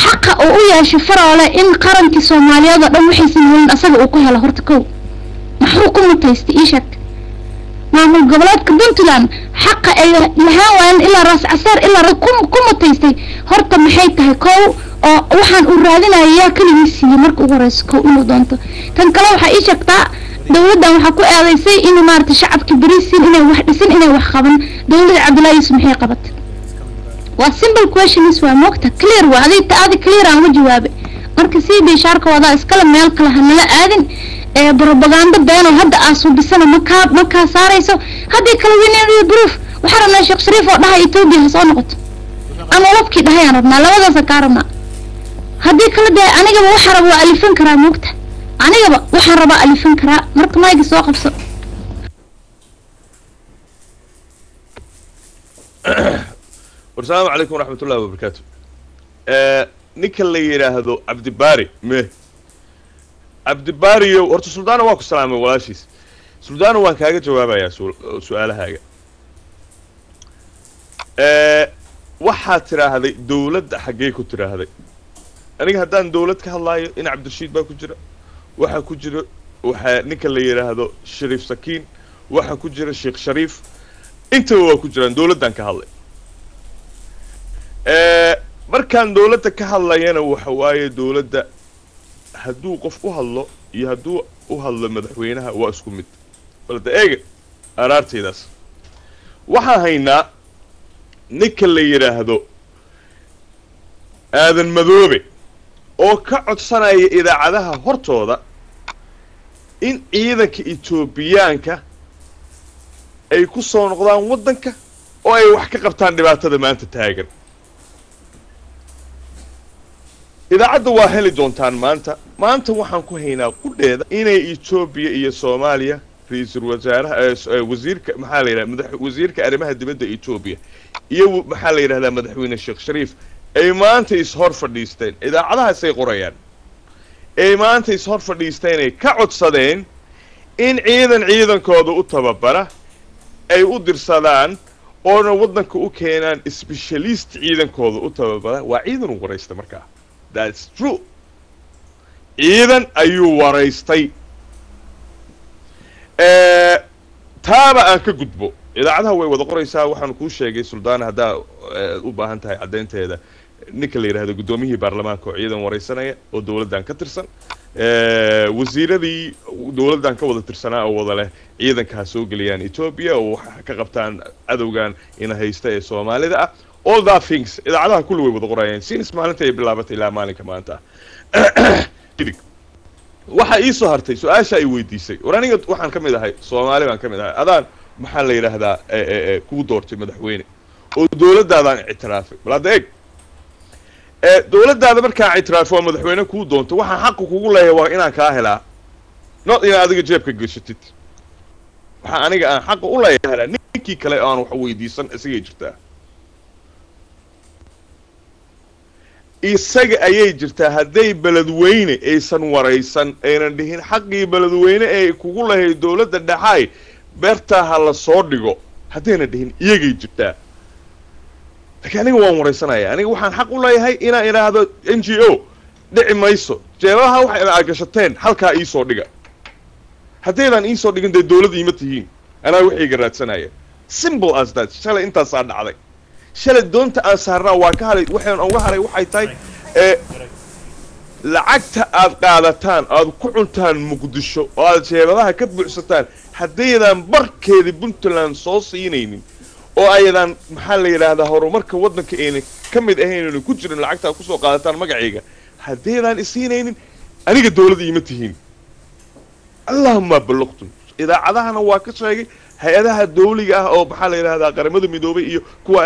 حق أو يا شفرة ولا إن قرنك سوماليا ضد وحيسين من أصل أقولها لهرتكو محروكم متيستيشك معمول قبلات كبنت لان حق الهوان إلا راس عسار إلا ركم متيستي هرت محيتها كو وحن أورادنا إياه كل مسي مرك ورسكو إنه دانته كان كلام حقيقة تا دولة وحكوا هذا شيء إنه مارت الشعب كبريسين إنه واحد سن إنه وحخبن دولة عبد الله يسمح قبت والسيمبل كويشن سوا موقتها كلير وهذه كلير عن جوابه مركزي بيشارك وضع اسكلم مالك لها لا آذن بروباغندا بينه هذا أسوء بسنة مكا ساريسو هذه كلوينين بروف وحرنا الشيخ شريف وضعها يتوبي هصون نقط أنا وفكي ده يا ربنا لو ذا سكارنا هذه كل ده أنا جب وحرب وألفين كرا موقته أنا جب وحرب ألفين كرا مرك ما يجي سوق بس والسلام عليكم ورحمة الله وبركاته. نيك اللي يراهدو عبد الباري مه عبد الباري ورت سلطان واكو السلام ولاشيس سلطان وان كاغا جوابا يا سؤال هاغا waxaa tiraahday dawladda xagee ku tiraahday aniga haddaan dawlad ka hadlaayo in cabdirashiid baa ku jira waxa ku jira waxa ninka la yiraahdo shariif sakiin waxa ku jira sheekh shariif inta waa ku jiraan dawladdan ka hadlay markaan dawladda ka hadlayana waxa waaye dawladda hadduu qof u hadlo iyo hadduu u hadlo madaxweynaha waa isku mid balda eega araartaydaas waxaan haynaa ninka la yiraahdo aadan madoobe oo ka codsanaya idaacadaha hortooda in ciidanka Itoobiyaanka ay ku soo noqdaan wadanka oo ay wax ka qabtaan dhibaatada maanta taagan idaacadda waa heli doontaan maanta waxaan ku haynaa qudheeda inay Itoobiya iyo Soomaaliya ra'iisul wasaaraha wasiirka maxaa la yiraahdaa wasiirka arrimaha dibadda Itoobiya iyo maxaa la yiraahdaa madaxweyne Sheekh Shariif ay maanta is hor fadhiisteen idaacadahaas ay qorayaan ay maanta is hor fadhiisteen ay ka codsadeen in ciidankooda u tababara ay u dirsadaan oo wadanka u keenaan specialist ciidankooda u tababara waa ciidan u waraysta markaa that's true ciidan ayuu waraystay taaba aan ka gudbo idaacadaha way wada qoraysaa waxaan ku sheegay suldaan hadaa u baahan tahay cadeynteeda ninka la yiraahdo gudoomiyihii baarlamaanka oo ciidan waraysanaya oo dawladdan ka tirsan wasiiradii dawladdan ka wada tirsanaa oo wada leh ciidanka soo galiyaan Ethiopia oo waxa ka qabtaan adowgan in haysta ee Soomaalida ah all that things idaacadaha kullu way wada qorayaan since maalinta ay bilaabatay ilaa maalinka maanta waxa ii soo hartay su'aasha ay weydiisay waraniga waxaan ka mid ahay Soomaali baan ka mid ahay adaan maxaa la yiraahdaa ku doortay madaxweyne oo dawladdaadaan ictiraafay baladeeg dawladdaada markaa ictiraafo madaxweyne ku doonto waxaan xaq kugu leeyahay waa inaan ka helaa not in adiga jeebka gashatid waxa aniga aan xaq u leeyahay ninkii kale aan wax weydiisan isaga jirtaa isaga ayay jirtaa haday beledweyne aysan waraysan aynan dhihin xaqii beledweyne ay kugu leeyahay dawladda dhaxay beertaha la soo dhigo hadayna dhihin iyagay jirtaa laakiin aniga waan waraysanaya aniga waxaan xaq u leeyahay inaan iraahdo NGO dhici mayso jeebaha waxa ay gashateen halka ii soo dhiga hadaydan ii soo dhigin dawladda ima tihiin ana wixii garaadsanaya simple as that shalay intaas aan dhacday shalay doonta aan saarnaa waa ka halay waxaan uga haray waxay tahay lacagta aad qaadataan aad ku cuntaan Muqdisho oo aad jeebadaha ka buuxsataan hadaydan barkeedi Puntland soo siinaynin oo aydan maxaa la yiraahdaa horumarka wadanka ee kamid ahayn inuu ku jirin lacagta ku soo qaadataan magacayga hadaydan isiinaynin aniga dawladda ima tihiin Allahumma ballaqtum idaacadahana waa ka sheegay hay'adaha dawliga ah oo maxaa la yiraahdaa qaramada midoobay iyo kuwa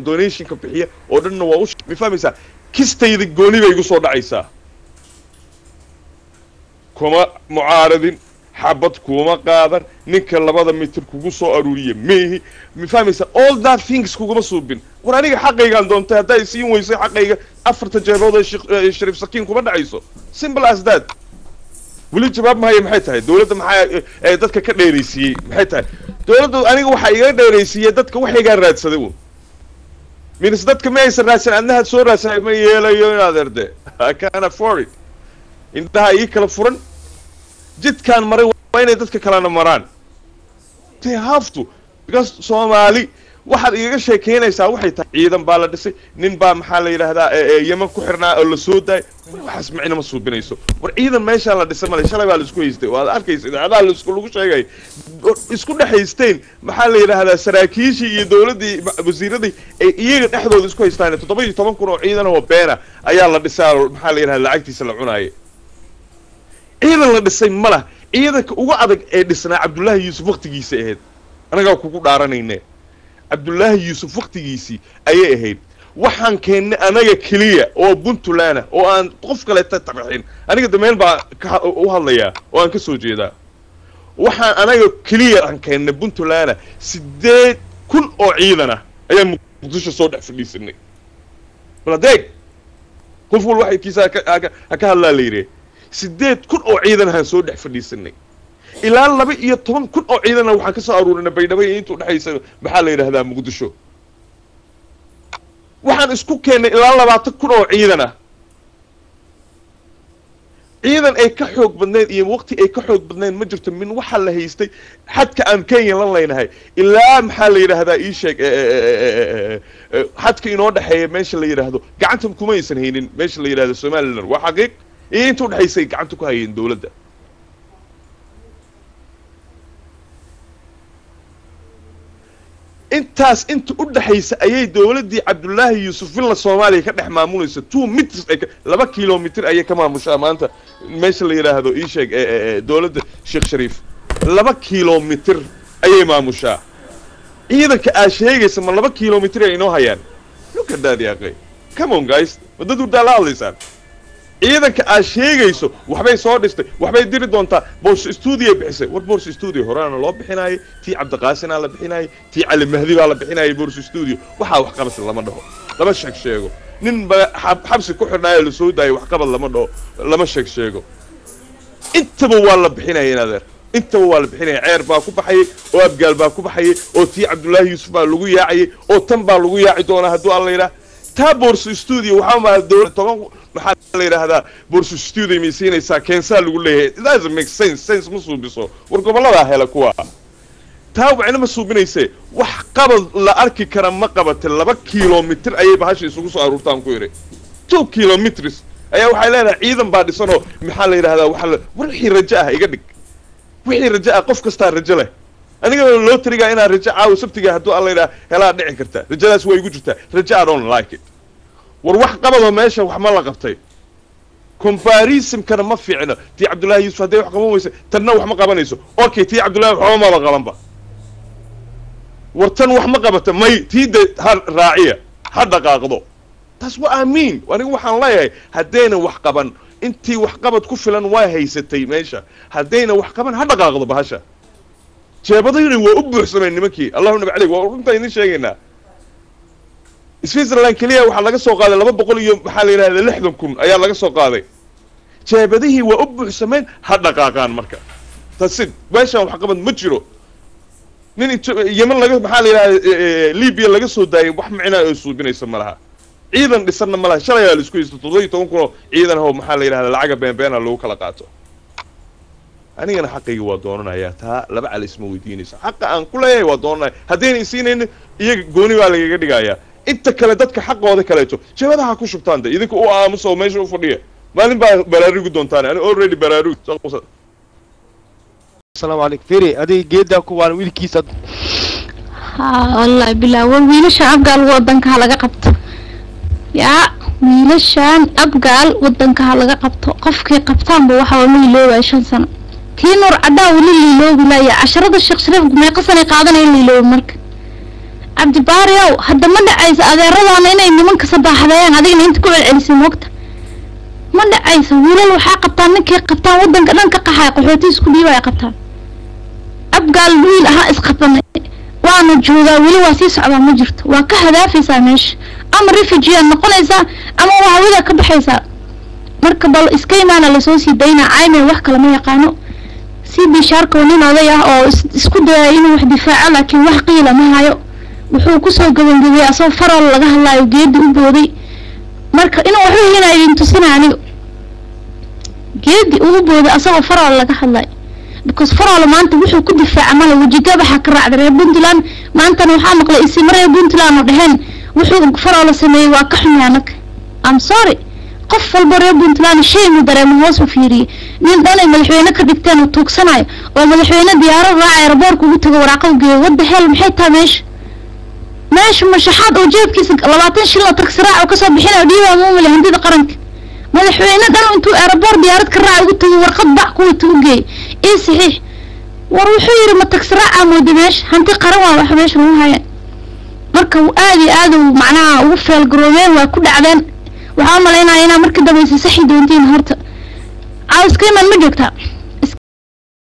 donation ka bixiya oo dhanna waa u fahmaysaa kistayda gooni bay igu soo dhacaysaa kuma mucaaradin xabad kuma qaadan ninka 2 mitir kugu soo aruuriye meehi mi fahmaysaa all that things kugu suubin war aniga xaqaygaan doontay haday siin weysay xaqayga 4 jeerood ee Shariif Sakiin kuma dhacayso simple as that wali jawaab ma hay maxay tahay dawladda maxay dadka ka dheereysiyay maxay tahay dawladdu aniga waxa iga dheereysiyay dadka waxayga raadsaday من صدق كم يسرع أنها تصور ما يلا يونا درده كان فوري انتهى يكلا فرن جد كان مري وين يدك كلام مران تهافتو because Somali واحد يقول كينا يسوي حي عيدان بالدسي نين با محل يرهدا يمن ku xirnaa oo la soo day waxa smicina ma suubinayso war ciidan meesha la dhisay ma shalay baa la isku haystay waa arkaysa idaacadaha la isku lagu sheegay isku dhaxaysteen maxaa la yiraahdaa saraakiishii iyo dawladii wasiiradii ay iyaga dhaxdooda isku haystaan 17 kun oo ciidan oo beena ayaa la dhisay maxaa la yiraahdaa lacagtiisa la cunaayay ciidan la dhisay mala ciidanka ugu adag ee dhisnaa Cabdullaahi Yuusuf waqtigiisa ahayd anaga ku dhaaranayne Abdullahi Yusuf waqtigiisii ayay ahayd waxaan keenay anaga kaliya oo Puntland oo aan qof kale tatabixin aniga dameel baa u hadlaya oo aan ka soo jeedaa waxaan anaga kaliya aan keenay Puntland 8 kun oo ciidan ah ayaa muqdisho soo dhex fadhiisanay baladeeg qof wal waxay kiisa ka hadlaa leeyahay 8 kun oo ciidan ah soo dhex fadhiisanay ilaa 12 kun oo ciidan ah waxa ka soo aruurinay baydhabo intuu dhaxaysa maxaa la yiraahdaa muqdisho waxaan isku keenay ilaa 20 kun oo ciidan ah ciidan ay ka xoog badneed iyo waqti ay ka xoog badneed ma jirto min waxa la haystay xadka aan Kenya la leenahay ilaa maxaa la yiraahdaa ii sheeg xadka inoo dhaxeeya meesha la yiraahdo gacanta kuma aysan haynin meesha la yiraahdo Somaliland waa xaqiiq intuu dhaxaysay gacanta ku hayeen dawladda intaas inta u dhaxaysa ayay dawladii Cabdullaahi Yuusuf villa Soomaaliya ka dhex maamulaysa 2 meters 2 kilomitir ayay ka maamushaa maanta meesha la yiraahdo ii sheeg dawladda Sheekh Shariif 2 kilomitir ayay maamushaa ciidanka aa sheegaysa ma 2 kilomitir ay inoo hayaan look at that yaqay come on guys wadadu dalaalaysan ciidanka aa sheegayso waxbay soo dhistay waxbay diri doontaa Bourse Studio bixisay war Bourse Studio horaana loo bixinayay tii Cabdiqaasina la bixinayay tii Cali Mahdi baa la bixinayay Bourse Studio waxa wax qabas lama dhaho lama sheego nin xabsi ku xirnaa la soo daayay wax qabad lama dhaho lama sheego intaba waa la bixinayay inadeer intaba waa la bixinayay ceer baa ku baxay oo abgaal baa ku baxay oo tii Cabdullaahi Yuusuf baa lagu yaacay oo tan baa lagu yaaci doona hadduu alla yiraahdo ta Bourse Studio waxa ma dawladda maxaa la yiraahdaa Bourse Studio miisinaysa keensa lagu leeyahay it doesn't make sense ma suubiso war gobolada hela kuwa taa wacna ma suubinayse wax qabad la arki kara ma qabata 2 kilomitir ayay bahasha isugu soo aruurtaan ku yiri 2 kilometers ayaa waxay leedahay ciidan baa dhisano maxaa la yiraahdaa waxa wixii rajo ah iga dhig wixii rajo ah qof kasta rajo leh aniga loo tiriga inaan rajo caaw sabtiga hadduu alla yiraahdo helaa dhici karta rajadaas way igu jirtaa rajo I don't like it war wax qabado meesha wax ma la qabtay comparison kana ma fiicna tii Cabdullaahi Yuusuf haday wax qaban weysa tanna wax ma qabanayso okay tii Cabdullaahi wax ma qabanba war tan wax ma qabata may tii raaciya ha dhaqaaqdo taas waa amiin aniga waxaan leeyahay hadayna wax qaban intii wax qabad ku filan waa haysatay meesha hadayna wax qaban ha dhaqaaqdo bahasha jeebadayna waa u buuxsameen nimankii Allahu nabi cali waa runta idin sheegaynaa Switzerland kaliya waxa laga soo qaaday 200 iyo waxa la yiraahdaa 60,000 ayaa laga soo qaaday jeebadihii waa u buuxsameen ha dhaqaaqaan marka tasid meesha wax qabad ma jiro nin Yemen laga waxa la yiraahdaa Libya laga soo daayay wax macna ay suubinaysa malaha ciidan dhisanna malaha shalay la isku haysto 17 kun ciidan oo waxa la yiraahdaa lacag been lagu kala qaato anigana xaqayga waa doonanayaa taa laba cali isma weydiinaysa xaqa aan ku leeyahay waa doonanayaa hadeen isiineen iyaga gooni baa laga dhigayaa inta kale dadka xaqooda kaleeto jawadaha ku shubtaan idinku oo aamuso meesha u fadhiya maalin baa baraarugu doontaan ani already baraarugu السلام عليكم فيري هذه جيدا كوان ويلكيس والله بالله ويلشان أبقال ودنك هلا قبط يا ويلشان أبقال ودنك هلا قبط قفك قبطان بوحة ومي لو 20 سنة تينور عدا ولي لو بلا يا 10 الشيخ شريف ما يقصني قاعدين اللي لو مرك عبد باريو هذا من عايز هذا رضا أنا إني من كسبها حذايان هذين أنت كل العرسين وقت من عايز ولا لو حق قبطان نك قبطان ودنك لانك قحاق وحوتيس كلي ويا قبطان أبقى الويل ها إسقطنا وأنا جودا ويل واسيس على مجرت وكهذا في سامش أم ريفيجي نقول إذا أما وعودا كبحيسا مركب الإسكينا على لسوسي دينا عايمة وحكة لما يقانو سي بيشاركوا لنا ضيا أو اسكود إنه واحد دفاع لكن وحقي لما هايو wuxuu ku soo gabagabay asoo faral laga hadlayo geedi u booday marka inuu wuxuu heenayay intusina aniga geedi ugu booday asoo faral laga hadlayo because faral maanta wuxuu ku difaaca mala wajiga waxa ka raacday reer Puntland maanta waxa maqlay ismare Puntland oo dhahan wuxuu faral sameeyay waa ka xumaanag I'm sorry qof walba reer Puntland shay mu dareemo hoos u fiiriyay nin dhanay madaxweyne ka dhigteen oo tuugsanayo oo madaxweyne diyaarad raacay airport ugu tago waraaqo geeyo wada hel maxay tahay ماشي مشحات أو جيب كيس 20 شيلة تكسرع وكسر بحنا وديها مو اللي هندي قرنك ما الحوينا قالوا أنتوا أربور ديارات كراع وقلت ورقد بحكوا توجي إيه صحيح وروحوا يرمى تكسرع عمود ماش هندي قروا وحماش روها يعني مركب آدي ومعناها وفى الجروبين وكل عدن وعمل هنا مركب ده بيصحي دونتين هرت عاوز كلمة مجكتها